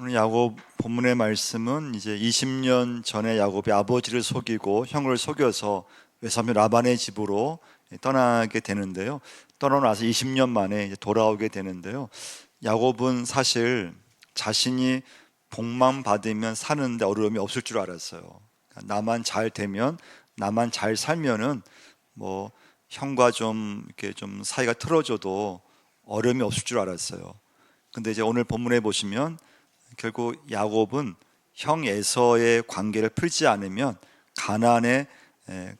오늘 야곱 본문의 말씀은 이제 20년 전에 야곱이 아버지를 속이고 형을 속여서 외삼촌 라반의 집으로 떠나게 되는데요. 떠나고 나서 20년 만에 이제 돌아오게 되는데요. 야곱은 사실 자신이 복만 받으면 사는데 어려움이 없을 줄 알았어요. 그러니까 나만 잘 되면, 나만 잘 살면은 뭐 형과 좀 이렇게 좀 사이가 틀어져도 어려움이 없을 줄 알았어요. 근데 이제 오늘 본문에 보시면 결국 야곱은 형 에서의 관계를 풀지 않으면 가나안에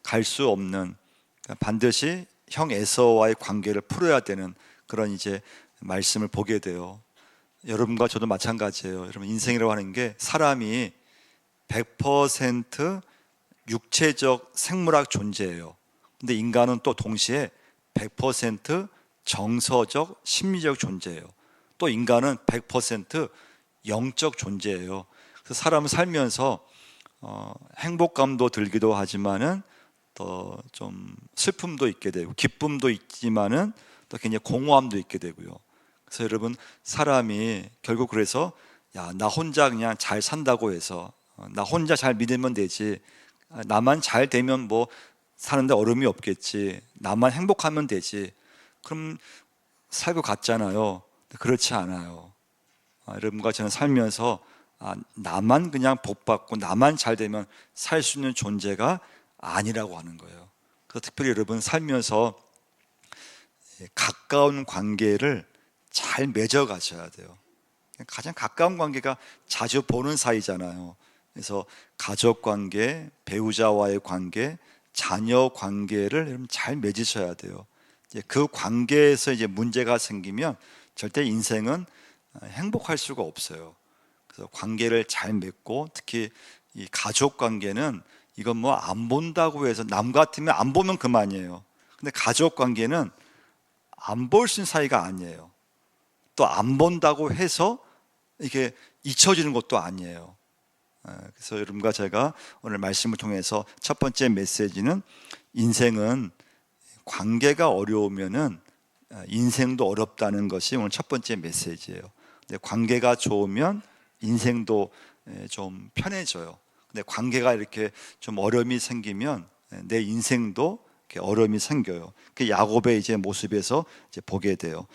갈 수 없는, 그러니까 반드시 형 에서와의 관계를 풀어야 되는 그런 이제 말씀을 보게 돼요. 여러분과 저도 마찬가지예요. 여러분, 인생이라고 하는 게 사람이 100% 육체적 생물학 존재예요. 근데 인간은 또 동시에 100% 정서적 심리적 존재예요. 또 인간은 100% 영적 존재예요. 그래서 사람은 살면서 행복감도 들기도 하지만은 또 좀 슬픔도 있게 되고 기쁨도 있지만은 또 굉장히 공허함도 있게 되고요. 그래서 여러분, 사람이 결국 그래서 나 혼자 그냥 잘 산다고 해서 나 혼자 잘 믿으면 되지, 나만 잘 되면 뭐 사는데 어려움이 없겠지, 나만 행복하면 되지, 그럼 살고 갔잖아요. 그렇지 않아요. 여러분과 저는 살면서 나만 그냥 복받고 나만 잘 되면 살 수 있는 존재가 아니라고 하는 거예요. 그래서 특별히 여러분 살면서 가까운 관계를 잘 맺어 가셔야 돼요. 가장 가까운 관계가 자주 보는 사이잖아요. 그래서 가족 관계, 배우자와의 관계, 자녀 관계를 여러분 잘 맺으셔야 돼요. 이제 그 관계에서 이제 문제가 생기면 절대 인생은 행복할 수가 없어요. 그래서 관계를 잘 맺고, 특히 이 가족 관계는 이건 뭐 안 본다고 해서, 남 같으면 안 보면 그만이에요. 근데 가족 관계는 안 볼 수 있는 사이가 아니에요. 또 안 본다고 해서 이게 잊혀지는 것도 아니에요. 그래서 여러분과 제가 오늘 말씀을 통해서 첫 번째 메시지는, 인생은 관계가 어려우면은 인생도 어렵다는 것이 오늘 첫 번째 메시지예요. 근데 관계가 좋으면 인생도 좀 편해져요. 근데 관계가 이렇게 좀 어려움이 생기면 내 인생도 이렇게 어려움이 생겨요. 그 야곱의 이제 모습에서 이제 보게 돼요.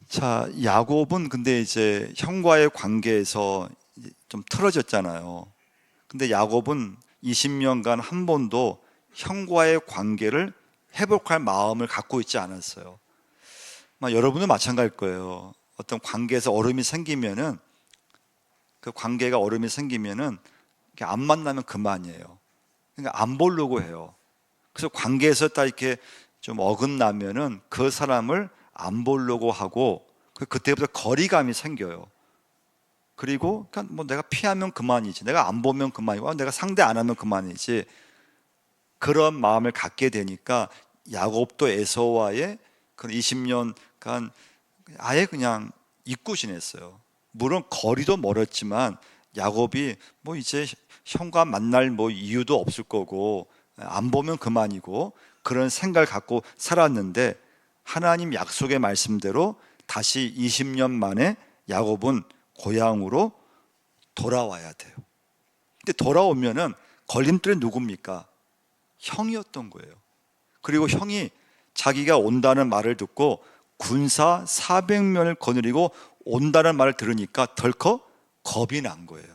자, 야곱은 근데 이제 형과의 관계에서 좀 틀어졌잖아요. 근데 야곱은 20년간 한 번도 형과의 관계를 회복할 마음을 갖고 있지 않았어요. 여러분도 마찬가지일 거예요. 어떤 관계에서 어려움이 생기면은, 그 관계가 어려움이 생기면은 안 만나면 그만이에요. 그러니까 안 보려고 해요. 그래서 관계에서 딱 이렇게 좀 어긋나면은 그 사람을 안 보려고 하고, 그때부터 거리감이 생겨요. 그리고 그러니까 뭐 내가 피하면 그만이지, 내가 안 보면 그만이고, 내가 상대 안 하면 그만이지, 그런 마음을 갖게 되니까 야곱도 에서와의 그런 20년간 아예 그냥 잊고 지냈어요. 물론 거리도 멀었지만 야곱이 뭐 이제 형과 만날 뭐 이유도 없을 거고, 안 보면 그만이고, 그런 생각을 갖고 살았는데, 하나님 약속의 말씀대로 다시 20년 만에 야곱은 고향으로 돌아와야 돼요. 근데 돌아오면은 걸림돌이 누굽니까? 형이었던 거예요. 그리고 형이 자기가 온다는 말을 듣고 군사 400명을 거느리고 온다는 말을 들으니까 덜컥 겁이 난 거예요.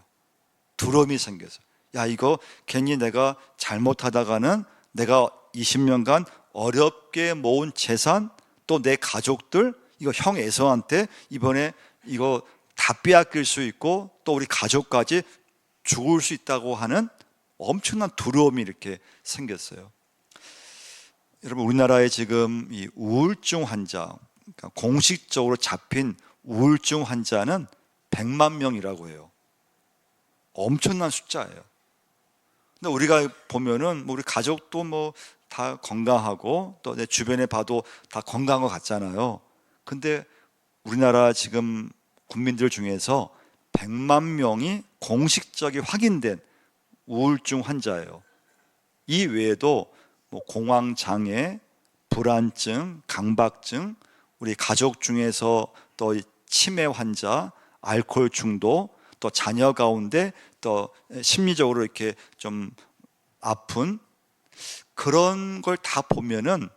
두려움이 생겨서, 이거 괜히 내가 잘못하다가는 내가 20년간 어렵게 모은 재산, 또 내 가족들, 이거 형 에서한테 이번에 이거 다 빼앗길 수 있고, 또 우리 가족까지 죽을 수 있다고 하는 엄청난 두려움이 이렇게 생겼어요. 여러분, 우리나라에 지금 이 우울증 환자, 그러니까 공식적으로 잡힌 우울증 환자는 100만 명이라고 해요. 엄청난 숫자예요. 근데 우리가 보면은 우리 가족도 뭐 다 건강하고, 또 내 주변에 봐도 다 건강한 것 같잖아요. 근데 우리나라 지금 국민들 중에서 100만 명이 공식적이 확인된 우울증 환자예요. 이 외에도 뭐 공황장애, 불안증, 강박증, 우리 가족 중에서 또 치매 환자, 알코올 중독, 또 자녀 가운데 또 심리적으로 이렇게 좀 아픈 그런 걸 다 보면은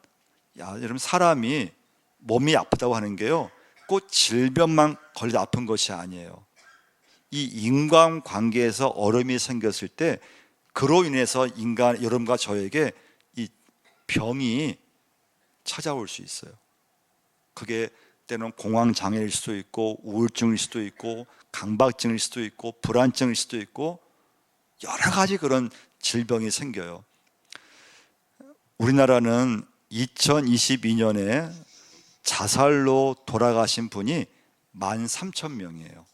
여러분 사람이 몸이 아프다고 하는 게요 꼭 질병만 걸려 아픈 것이 아니에요. 이 인간관계에서 어려움이 생겼을 때 그로 인해서 여러분과 저에게 이 병이 찾아올 수 있어요. 그게 때는 공황장애일 수도 있고 우울증일 수도 있고 강박증일 수도 있고 불안증일 수도 있고 여러 가지 그런 질병이 생겨요. 우리나라는 2022년에 자살로 돌아가신 분이 13,000명이에요.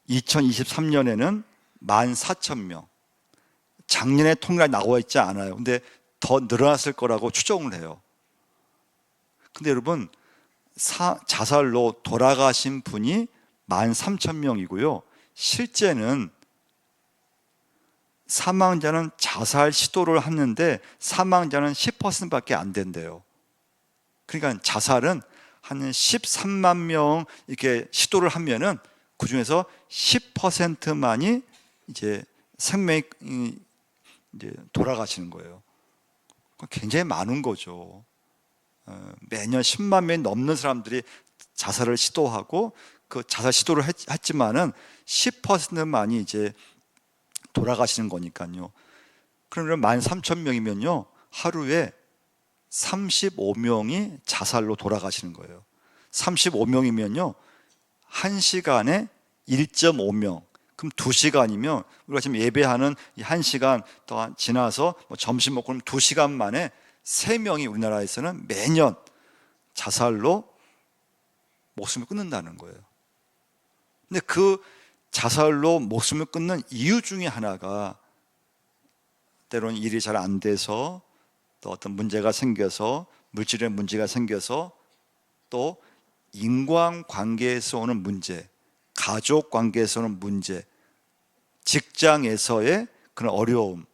2023년에는 14,000명. 작년에 통계가 나와 있지 않아요. 근데 더 늘어났을 거라고 추정을 해요. 근데 여러분 자살로 돌아가신 분이 13,000명이고요 실제는 사망자는 자살 시도를 했는데 사망자는 10%밖에 안 된대요. 그러니까 자살은 한 13만 명 이렇게 시도를 하면은 그 중에서 10%만이 이제 생명이 이제 돌아가시는 거예요. 굉장히 많은 거죠. 매년 10만 명이 넘는 사람들이 자살을 시도하고 그 자살 시도를 했지만은 10%만이 이제 돌아가시는 거니까요. 그러면 13,000명이면요 하루에 35명이 자살로 돌아가시는 거예요. 35명이면요 1시간에 1.5명. 그럼 2시간이면 우리가 지금 예배하는 이 1시간 동안 지나서 점심 먹고 그럼 2시간 만에 3명이 우리나라에서는 매년 자살로 목숨을 끊는다는 거예요. 근데 그 자살로 목숨을 끊는 이유 중에 하나가 때로는 일이 잘 안 돼서 또 어떤 문제가 생겨서 물질의 문제가 생겨서 또 인간관계에서 오는 문제, 가족 관계에서 오는 문제, 직장에서의 그런 어려움,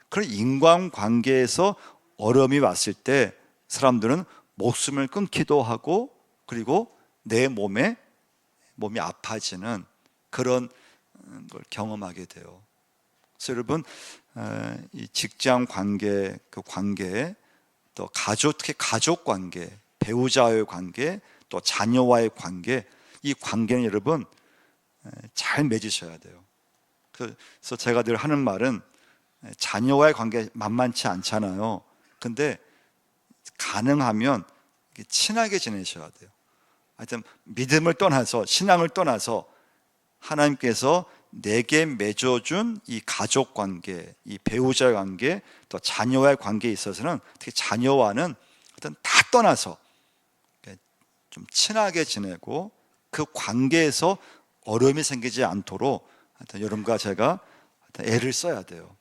그런 인간관계에서 어려움이 왔을 때 사람들은 목숨을 끊기도 하고 그리고 내 몸이 아파지는 그런 걸 경험하게 돼요. 그래서 여러분 이 직장 관계, 그 관계, 또 가족, 특히 가족 관계, 배우자와의 관계, 또 자녀와의 관계, 이 관계는 여러분 잘 맺으셔야 돼요. 그래서 제가 늘 하는 말은 자녀와의 관계 만만치 않잖아요. 근데 가능하면 친하게 지내셔야 돼요. 하여튼 믿음을 떠나서 신앙을 떠나서 하나님께서 내게 맺어준 이 가족 관계, 이 배우자 관계, 또 자녀와의 관계에 있어서는 특히 자녀와는 하여튼 다 떠나서 좀 친하게 지내고 그 관계에서 어려움이 생기지 않도록 하여튼 여러분과 제가 애를 써야 돼요.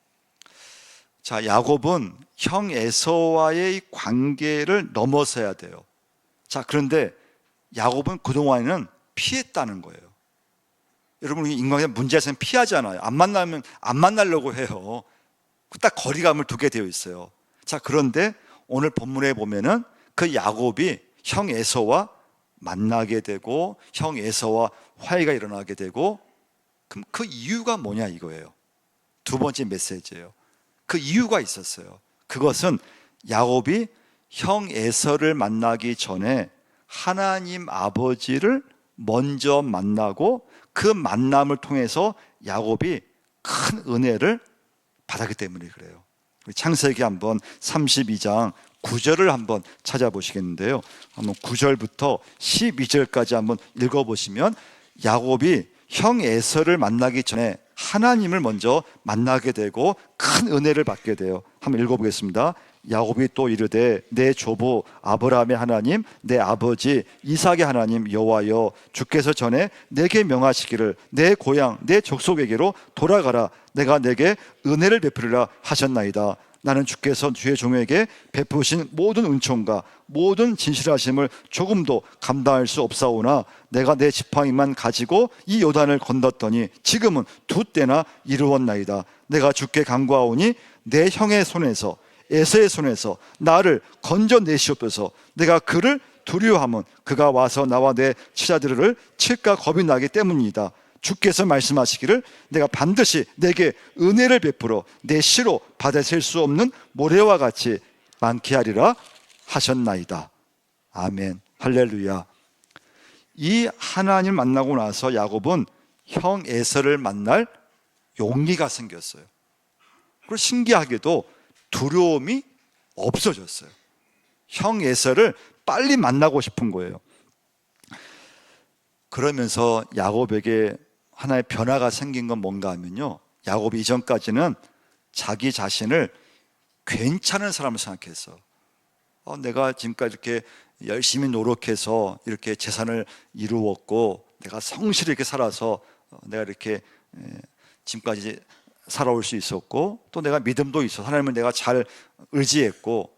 자, 야곱은 형 에서와의 관계를 넘어서야 돼요. 자, 그런데 야곱은 그동안에는 피했다는 거예요. 여러분, 인간관계 문제가 있으면 피하잖아요. 안 만나려고 해요. 딱 거리감을 두게 되어 있어요. 자, 그런데 오늘 본문에 보면은 그 야곱이 형 에서와 만나게 되고 형 에서와 화해가 일어나게 되고, 그럼 그 이유가 뭐냐 이거예요. 두 번째 메시지예요. 그 이유가 있었어요. 그것은 야곱이 형 에서를 만나기 전에 하나님 아버지를 먼저 만나고 그 만남을 통해서 야곱이 큰 은혜를 받았기 때문에 그래요. 창세기 한번 32장 9절을 한번 찾아보시겠는데요. 한번 9절부터 12절까지 한번 읽어보시면 야곱이 형 에서를 만나기 전에 하나님을 먼저 만나게 되고 큰 은혜를 받게 돼요. 한번 읽어보겠습니다. 야곱이 또 이르되 내 조부 아브라함의 하나님 내 아버지 이삭의 하나님 여호와여, 주께서 전에 내게 명하시기를 내 고향 내 족속에게로 돌아가라, 내가 내게 은혜를 베푸리라 하셨나이다. 나는 주께서 주의 종에게 베푸신 모든 은총과 모든 진실하심을 조금도 감당할 수 없사오나 내가 내 지팡이만 가지고 이 요단을 건넜더니 지금은 두 때나 이루었나이다. 내가 주께 간구하오니 내 형의 손에서 에서의 손에서 나를 건져내시옵소서. 내가 그를 두려워함은 그가 와서 나와 내 처자들을 칠까 겁이 나기 때문이다. 주께서 말씀하시기를 내가 반드시 내게 은혜를 베풀어 내 시로 받아셀 수 없는 모래와 같이 많게 하리라 하셨나이다. 아멘. 할렐루야. 이 하나님을 만나고 나서 야곱은 형 에서를 만날 용기가 생겼어요. 그리고 신기하게도 두려움이 없어졌어요. 형 에서를 빨리 만나고 싶은 거예요. 그러면서 야곱에게 하나의 변화가 생긴 건 뭔가 하면요, 야곱이 이전까지는 자기 자신을 괜찮은 사람을 생각했어. 내가 지금까지 이렇게 열심히 노력해서 이렇게 재산을 이루었고 내가 성실히 이렇게 살아서 내가 이렇게 지금까지 살아올 수 있었고 또 내가 믿음도 있어, 하나님을 내가 잘 의지했고,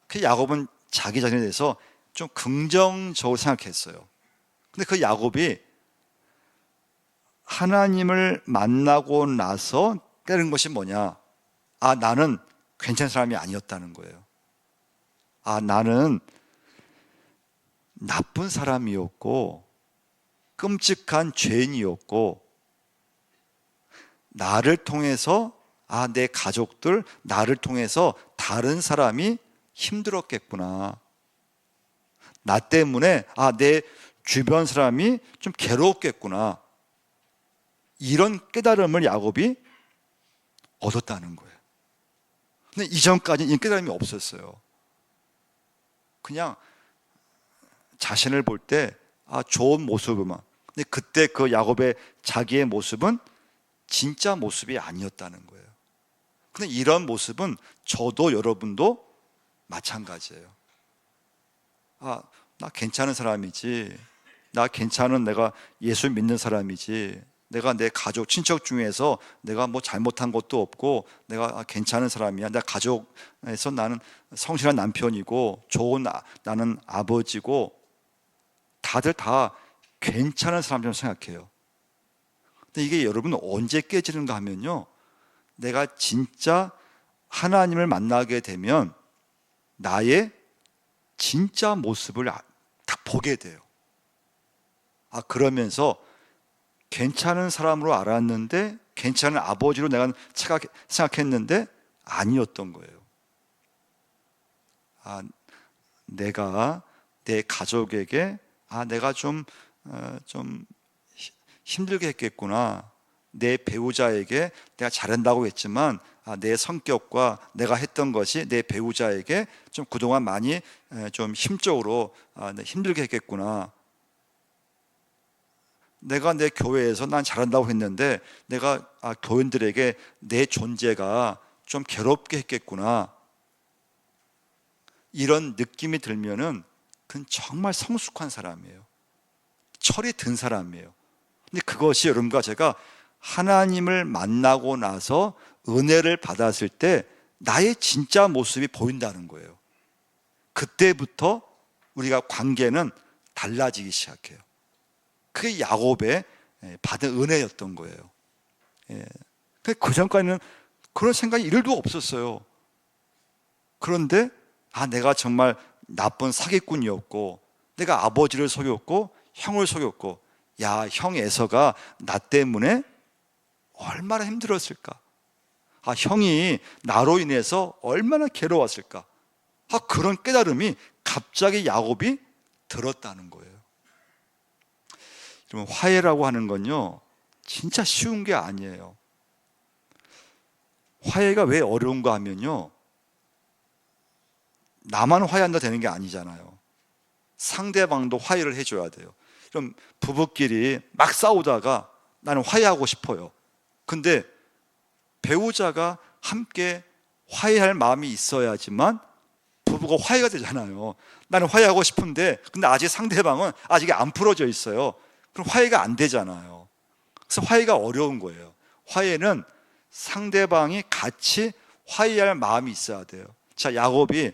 그 야곱은 자기 자신에 대해서 좀 긍정적으로 생각했어요. 근데 그 야곱이 하나님을 만나고 나서 깨달은 것이 뭐냐? 나는 괜찮은 사람이 아니었다는 거예요. 나는 나쁜 사람이었고 끔찍한 죄인이었고, 나를 통해서 내 가족들, 나를 통해서 다른 사람이 힘들었겠구나. 나 때문에 내 주변 사람이 좀 괴로웠겠구나. 이런 깨달음을 야곱이 얻었다는 거예요. 근데 이전까지는 이 깨달음이 없었어요. 그냥 자신을 볼 때 좋은 모습만. 근데 그때 그 야곱의 자기의 모습은 진짜 모습이 아니었다는 거예요. 근데 이런 모습은 저도 여러분도 마찬가지예요. 나 괜찮은 사람이지, 나 괜찮은, 내가 예수 믿는 사람이지, 내가 내 가족, 친척 중에서 내가 뭐 잘못한 것도 없고 내가 괜찮은 사람이야. 내 가족에서 나는 성실한 남편이고 좋은 나는 아버지고, 다들 다 괜찮은 사람처럼 생각해요. 근데 이게 여러분 언제 깨지는가 하면요, 내가 진짜 하나님을 만나게 되면 나의 진짜 모습을 딱 보게 돼요. 그러면서 괜찮은 사람으로 알았는데, 괜찮은 아버지로 내가 생각했는데 아니었던 거예요. 내가 내 가족에게 내가 좀 힘들게 했겠구나. 내 배우자에게 내가 잘한다고 했지만 내 성격과 내가 했던 것이 내 배우자에게 좀 그동안 많이 좀 힘적으로 힘들게 했겠구나. 내가 내 교회에서 난 잘한다고 했는데 내가 교인들에게 내 존재가 좀 괴롭게 했겠구나. 이런 느낌이 들면은 그건 정말 성숙한 사람이에요. 철이 든 사람이에요. 근데 그것이 여러분과 제가 하나님을 만나고 나서 은혜를 받았을 때 나의 진짜 모습이 보인다는 거예요. 그때부터 우리가 관계는 달라지기 시작해요. 그게 야곱의 받은 은혜였던 거예요. 그 전까지는 그런 생각이 1도 없었어요. 그런데 내가 정말 나쁜 사기꾼이었고, 내가 아버지를 속였고 형을 속였고, 형 에서가 나 때문에 얼마나 힘들었을까. 형이 나로 인해서 얼마나 괴로웠을까. 그런 깨달음이 갑자기 야곱이 들었다는 거예요. 여러분, 화해라고 하는 건요 진짜 쉬운 게 아니에요. 화해가 왜 어려운가 하면요, 나만 화해한다 되는 게 아니잖아요. 상대방도 화해를 해줘야 돼요. 그럼 부부끼리 막 싸우다가 나는 화해하고 싶어요. 근데 배우자가 함께 화해할 마음이 있어야지만 부부가 화해가 되잖아요. 나는 화해하고 싶은데 근데 아직 상대방은 아직 안 풀어져 있어요. 그럼 화해가 안 되잖아요. 그래서 화해가 어려운 거예요. 화해는 상대방이 같이 화해할 마음이 있어야 돼요. 자, 야곱이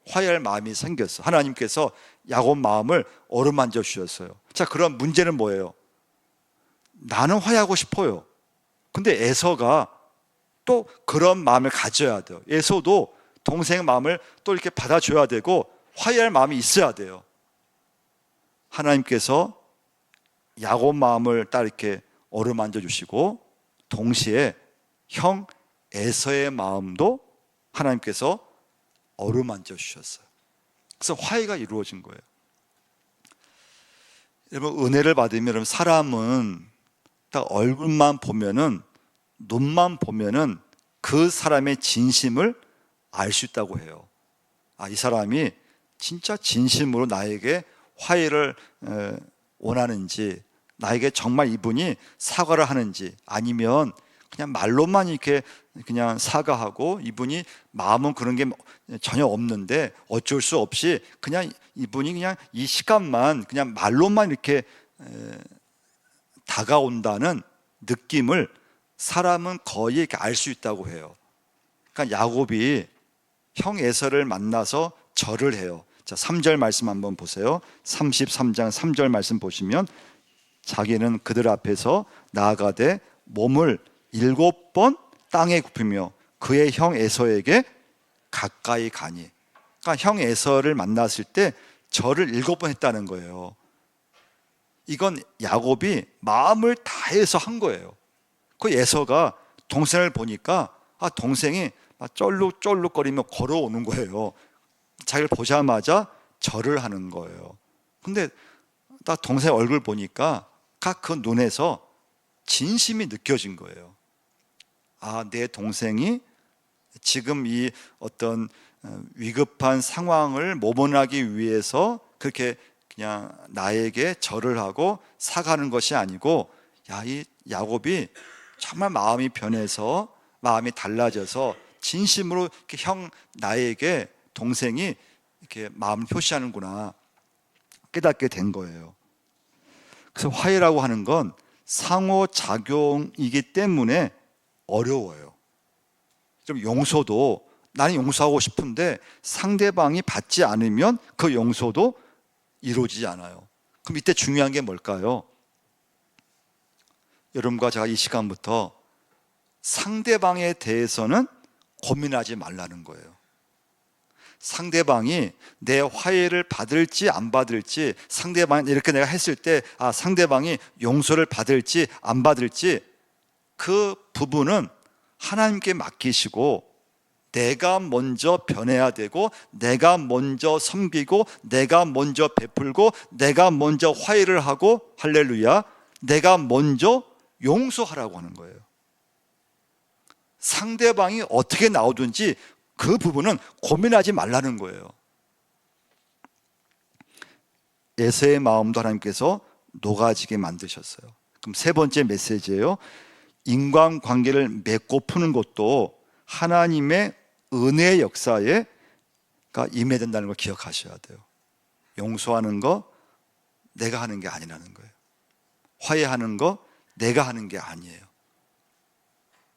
화해할 마음이 생겼어. 하나님께서 야곱 마음을 어루만져 주셨어요. 자, 그럼 문제는 뭐예요? 나는 화해하고 싶어요. 근데 에서가 또 그런 마음을 가져야 돼요. 에서도 동생의 마음을 또 이렇게 받아줘야 되고 화해할 마음이 있어야 돼요. 하나님께서 야곱 마음을 딱 이렇게 어루만져 주시고, 동시에 형 에서의 마음도 하나님께서 어루만져 주셨어요. 그래서 화해가 이루어진 거예요. 여러분, 은혜를 받으면 여러분, 사람은 딱 얼굴만 보면은, 눈만 보면은 그 사람의 진심을 알 수 있다고 해요. 이 사람이 진짜 진심으로 나에게 화해를 원하는지, 나에게 정말 이분이 사과를 하는지, 아니면 그냥 말로만 이렇게 그냥 사과하고 이분이 마음은 그런 게 전혀 없는데 어쩔 수 없이 그냥 이분이 그냥 이 시간만 그냥 말로만 이렇게 다가온다는 느낌을 사람은 거의 이렇게 알 수 있다고 해요. 그러니까 야곱이 형 에서를 만나서 절을 해요. 자, 3절 말씀 한번 보세요. 33장 3절 말씀 보시면, 자기는 그들 앞에서 나아가되 몸을 7번 땅에 굽히며 그의 형 에서에게 가까이 가니. 그러니까 형 에서를 만났을 때 절을 7번 했다는 거예요. 이건 야곱이 마음을 다해서 한 거예요. 그 에서가 동생을 보니까 동생이 쩔룩쩔룩거리며 걸어오는 거예요. 자기를 보자마자 절을 하는 거예요. 근데 딱 동생 얼굴 보니까 그 눈에서 진심이 느껴진 거예요. 내 동생이 지금 이 어떤 위급한 상황을 모면하기 위해서 그렇게 그냥 나에게 절을 하고 사과하는 것이 아니고, 이 야곱이 정말 마음이 변해서, 마음이 달라져서 진심으로 이렇게 나에게 동생이 이렇게 마음을 표시하는구나 깨닫게 된 거예요. 그래서 화해라고 하는 건 상호작용이기 때문에 어려워요. 좀 용서도 나는 용서하고 싶은데 상대방이 받지 않으면 그 용서도 이루어지지 않아요. 그럼 이때 중요한 게 뭘까요? 여러분과 제가 이 시간부터 상대방에 대해서는 고민하지 말라는 거예요. 상대방이 내 화해를 받을지 안 받을지, 상대방이 이렇게 내가 했을 때 상대방이 용서를 받을지 안 받을지, 그 부분은 하나님께 맡기시고, 내가 먼저 변해야 되고, 내가 먼저 섬기고, 내가 먼저 베풀고, 내가 먼저 화해를 하고, 할렐루야, 내가 먼저 용서하라고 하는 거예요. 상대방이 어떻게 나오든지 그 부분은 고민하지 말라는 거예요. 에서의 마음도 하나님께서 녹아지게 만드셨어요. 그럼 세 번째 메시지예요. 인간관계를 맺고 푸는 것도 하나님의 은혜의 역사에 임해야 된다는 걸 기억하셔야 돼요. 용서하는 거 내가 하는 게 아니라는 거예요. 화해하는 거 내가 하는 게 아니에요.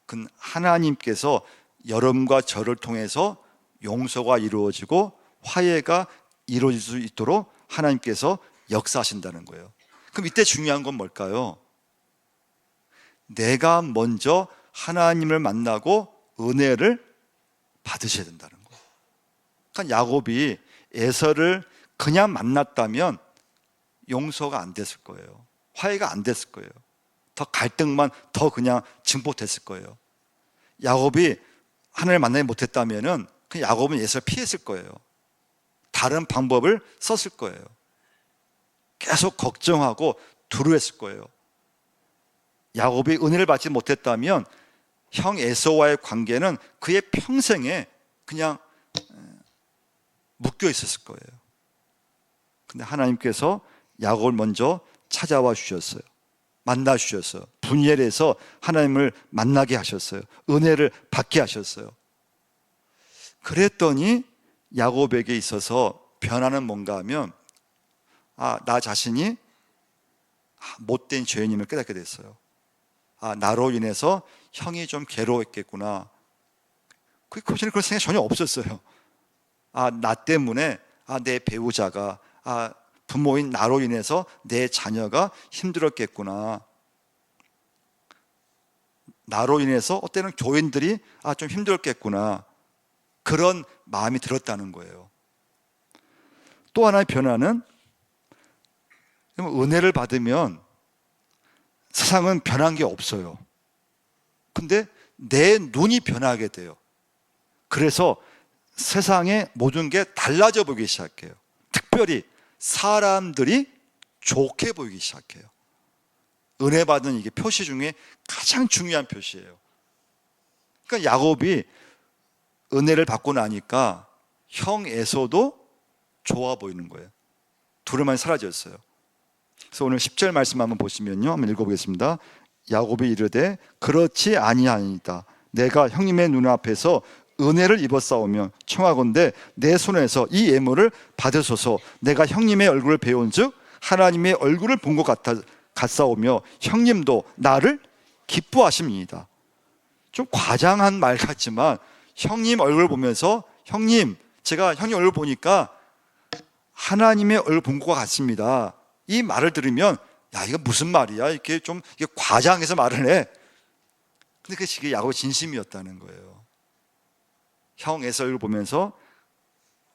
그건 하나님께서 여러분과 저를 통해서 용서가 이루어지고 화해가 이루어질 수 있도록 하나님께서 역사하신다는 거예요. 그럼 이때 중요한 건 뭘까요? 내가 먼저 하나님을 만나고 은혜를 받으셔야 된다는 거예요. 그러니까 야곱이 에서를 그냥 만났다면 용서가 안 됐을 거예요. 화해가 안 됐을 거예요. 더 갈등만 더 그냥 증폭됐을 거예요. 야곱이 하나님을 만나지 못했다면은 그 야곱은 에서를 피했을 거예요. 다른 방법을 썼을 거예요. 계속 걱정하고 두려워했을 거예요. 야곱이 은혜를 받지 못했다면 형 에서와의 관계는 그의 평생에 그냥 묶여 있었을 거예요. 근데 하나님께서 야곱을 먼저 찾아와 주셨어요. 만나 주셨어요. 분열해서 하나님을 만나게 하셨어요. 은혜를 받게 하셨어요. 그랬더니 야곱에게 있어서 변화는 뭔가 하면 나 자신이 못된 죄인임을 깨닫게 됐어요. 나로 인해서 형이 좀 괴로웠겠구나. 그 전에 그런 생각이 전혀 없었어요. 나 때문에 내 배우자가 부모인 나로 인해서 내 자녀가 힘들었겠구나. 나로 인해서 어때는 교인들이 좀 힘들었겠구나. 그런 마음이 들었다는 거예요. 또 하나의 변화는 그럼 은혜를 받으면 세상은 변한 게 없어요. 근데 내 눈이 변하게 돼요. 그래서 세상의 모든 게 달라져 보이기 시작해요. 특별히 사람들이 좋게 보이기 시작해요. 은혜 받은 이게 표시 중에 가장 중요한 표시예요. 그러니까 야곱이 은혜를 받고 나니까 형 에서도 좋아 보이는 거예요. 두려움이 사라졌어요. 그래서 오늘 10절 말씀 한번 보시면요, 한번 읽어보겠습니다. 야곱이 이르되 그렇지 아니하니이다. 내가 형님의 눈앞에서 은혜를 입었사오며 청하건대 내 손에서 이 예물을 받으소서. 내가 형님의 얼굴을 배운즉 하나님의 얼굴을 본 것 같사오며 형님도 나를 기뻐하심이니이다. 좀 과장한 말 같지만 형님 얼굴 보면서 형님, 제가 형님 얼굴 보니까 하나님의 얼굴 본 것 같습니다. 이 말을 들으면 야, 이거 무슨 말이야? 이렇게 좀 이게 과장해서 말을 해. 근데 그게 야곱의 진심이었다는 거예요. 형 에서 얼굴 보면서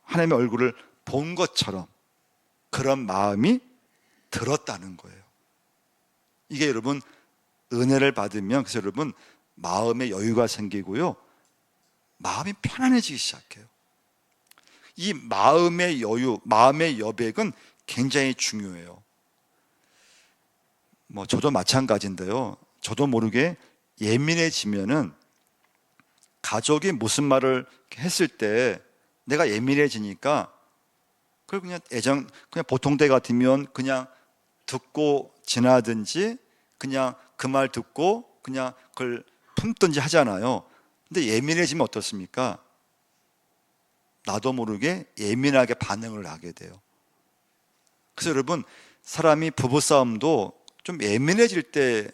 하나님의 얼굴을 본 것처럼 그런 마음이 들었다는 거예요. 이게 여러분 은혜를 받으면, 그래서 여러분 마음의 여유가 생기고요, 마음이 편안해지기 시작해요. 이 마음의 여유, 마음의 여백은 굉장히 중요해요. 저도 마찬가지인데요, 저도 모르게 예민해지면은 가족이 무슨 말을 했을 때 내가 예민해지니까 그걸 그냥 보통 때 같으면 그냥 듣고 지나든지 그냥 그 말 듣고 그냥 그걸 품든지 하잖아요. 근데 예민해지면 어떻습니까? 나도 모르게 예민하게 반응을 하게 돼요. 그래서 여러분, 사람이 부부싸움도 좀 예민해질 때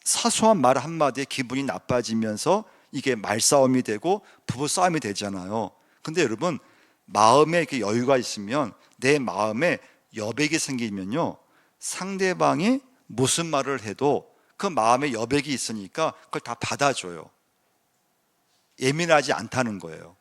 사소한 말 한마디에 기분이 나빠지면서 이게 말싸움이 되고 부부싸움이 되잖아요. 근데 여러분, 마음에 이렇게 여유가 있으면, 내 마음에 여백이 생기면요, 상대방이 무슨 말을 해도 그 마음에 여백이 있으니까 그걸 다 받아줘요. 예민하지 않다는 거예요.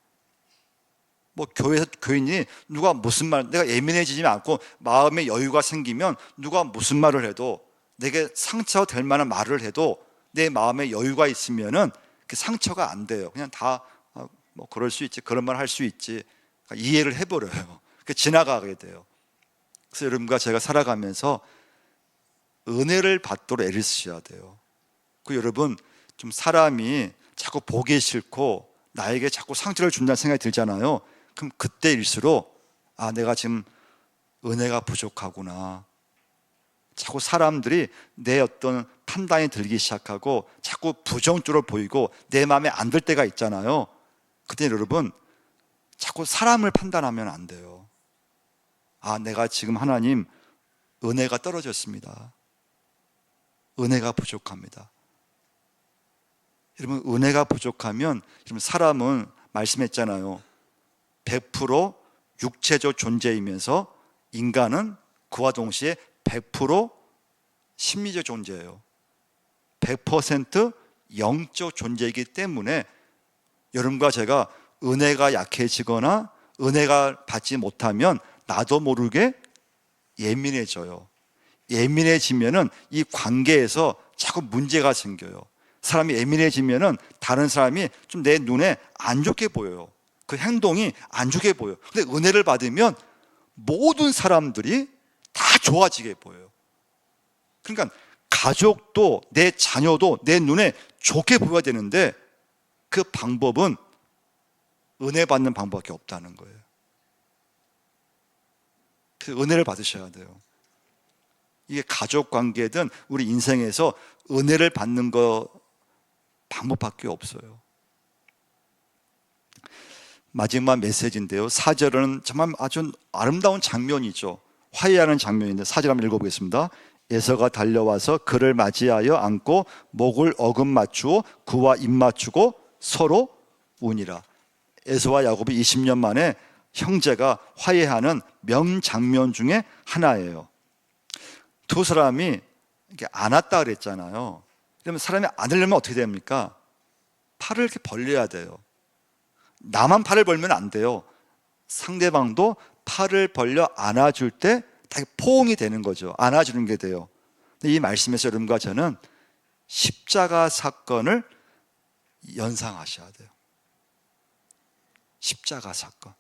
교회에서 교인이 누가 무슨 말, 내가 예민해지지 않고 마음에 여유가 생기면 누가 무슨 말을 해도, 내게 상처될 만한 말을 해도 내 마음에 여유가 있으면은 그 상처가 안 돼요. 그냥 다 그럴 수 있지, 그런 말 할 수 있지, 이해를 해버려요. 지나가게 돼요. 그래서 여러분과 제가 살아가면서 은혜를 받도록 애를 쓰셔야 돼요. 여러분, 좀 사람이 자꾸 보기 싫고 나에게 자꾸 상처를 준다는 생각이 들잖아요. 그럼 그때일수록 내가 지금 은혜가 부족하구나. 자꾸 사람들이 내 어떤 판단이 들기 시작하고 자꾸 부정적으로 보이고 내 마음에 안 들 때가 있잖아요. 그때 여러분, 자꾸 사람을 판단하면 안 돼요. 내가 지금 하나님 은혜가 떨어졌습니다. 은혜가 부족합니다. 여러분, 은혜가 부족하면, 여러분, 사람은 말씀했잖아요, 100% 육체적 존재이면서 인간은 그와 동시에 100% 심리적 존재예요. 100% 영적 존재이기 때문에 여러분과 제가 은혜가 약해지거나 은혜가 받지 못하면 나도 모르게 예민해져요. 예민해지면은 이 관계에서 자꾸 문제가 생겨요. 사람이 예민해지면은 다른 사람이 좀 내 눈에 안 좋게 보여요. 그 행동이 안 좋게 보여요. 근데 은혜를 받으면 모든 사람들이 다 좋아지게 보여요. 그러니까 가족도 내 자녀도 내 눈에 좋게 보여야 되는데 그 방법은 은혜 받는 방법밖에 없다는 거예요. 그 은혜를 받으셔야 돼요. 이게 가족 관계든 우리 인생에서 은혜를 받는 거 방법밖에 없어요. 마지막 메시지인데요, 4절은 정말 아주 아름다운 장면이죠. 화해하는 장면인데 4절 한번 읽어보겠습니다. 에서가 달려와서 그를 맞이하여 안고 목을 어금 맞추어 그와 입 맞추고 서로 우니라. 에서와 야곱이 20년 만에 형제가 화해하는 명장면 중에 하나예요. 두 사람이 이렇게 안았다 그랬잖아요. 그러면 사람이 안으려면 어떻게 됩니까? 팔을 이렇게 벌려야 돼요. 나만 팔을 벌면 안 돼요. 상대방도 팔을 벌려 안아줄 때 다 포옹이 되는 거죠. 안아주는 게 돼요. 근데 이 말씀에서 여러분과 저는 십자가 사건을 연상하셔야 돼요. 십자가 사건.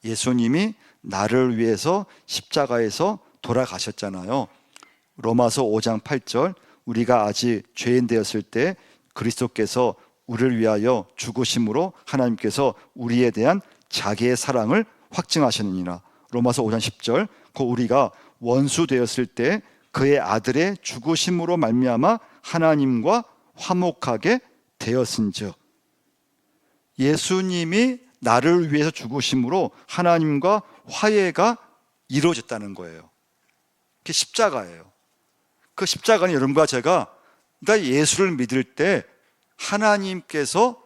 예수님이 나를 위해서 십자가에서 돌아가셨잖아요. 로마서 5장 8절, 우리가 아직 죄인 되었을 때 그리스도께서 우리를 위하여 죽으심으로 하나님께서 우리에 대한 자기의 사랑을 확증하셨느니라. 로마서 5장 10절, 우리가 원수 되었을 때 그의 아들의 죽으심으로 말미암아 하나님과 화목하게 되었은즉, 예수님이 나를 위해서 죽으심으로 하나님과 화해가 이루어졌다는 거예요. 그게 십자가예요. 그 십자가는 여러분과 제가, 그러니까 예수를 믿을 때 하나님께서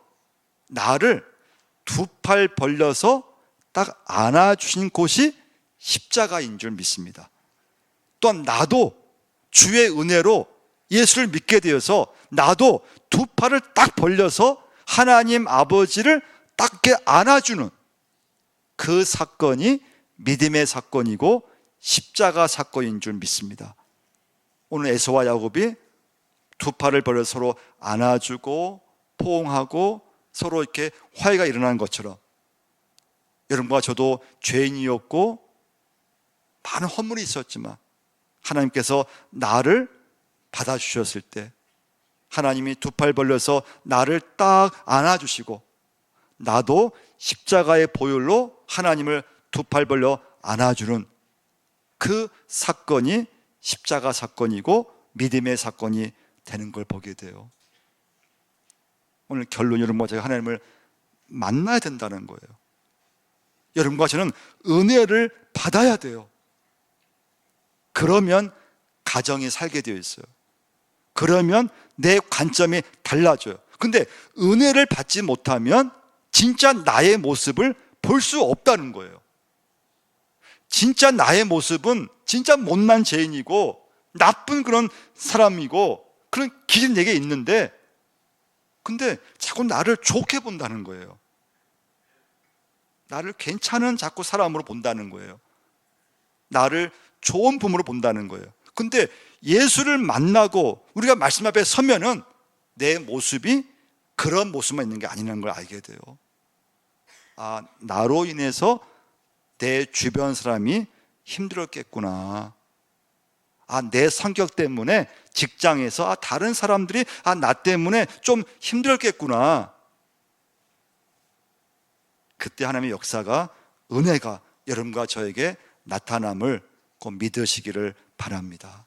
나를 두 팔 벌려서 딱 안아주신 곳이 십자가인 줄 믿습니다. 또한 나도 주의 은혜로 예수를 믿게 되어서 나도 두 팔을 딱 벌려서 하나님 아버지를 딱 이렇게 안아주는 그 사건이 믿음의 사건이고 십자가 사건인 줄 믿습니다. 오늘 에서와 야곱이 두 팔을 벌려 서로 안아주고 포옹하고 서로 이렇게 화해가 일어나는 것처럼, 여러분과 저도 죄인이었고 많은 허물이 있었지만 하나님께서 나를 받아주셨을 때 하나님이 두 팔 벌려서 나를 딱 안아주시고, 나도 십자가의 보혈로 하나님을 두 팔 벌려 안아주는 그 사건이 십자가 사건이고 믿음의 사건이 되는 걸 보게 돼요. 오늘 결론, 여러분과 제가 하나님을 만나야 된다는 거예요. 여러분과 저는 은혜를 받아야 돼요. 그러면 가정이 살게 되어 있어요. 그러면 내 관점이 달라져요. 근데 은혜를 받지 못하면 진짜 나의 모습을 볼 수 없다는 거예요. 진짜 나의 모습은 진짜 못난 죄인이고 나쁜 그런 사람이고 그런 길이 내게 있는데, 근데 자꾸 나를 좋게 본다는 거예요. 나를 괜찮은 자꾸 사람으로 본다는 거예요. 나를 좋은 분으로 본다는 거예요. 근데 예수를 만나고 우리가 말씀 앞에 서면은 내 모습이 그런 모습만 있는 게 아니라는 걸 알게 돼요. 아, 나로 인해서 내 주변 사람이 힘들었겠구나. 아, 내 성격 때문에 직장에서 다른 사람들이 나 때문에 좀 힘들었겠구나. 그때 하나님의 역사가, 은혜가 여러분과 저에게 나타남을 꼭 믿으시기를 바랍니다.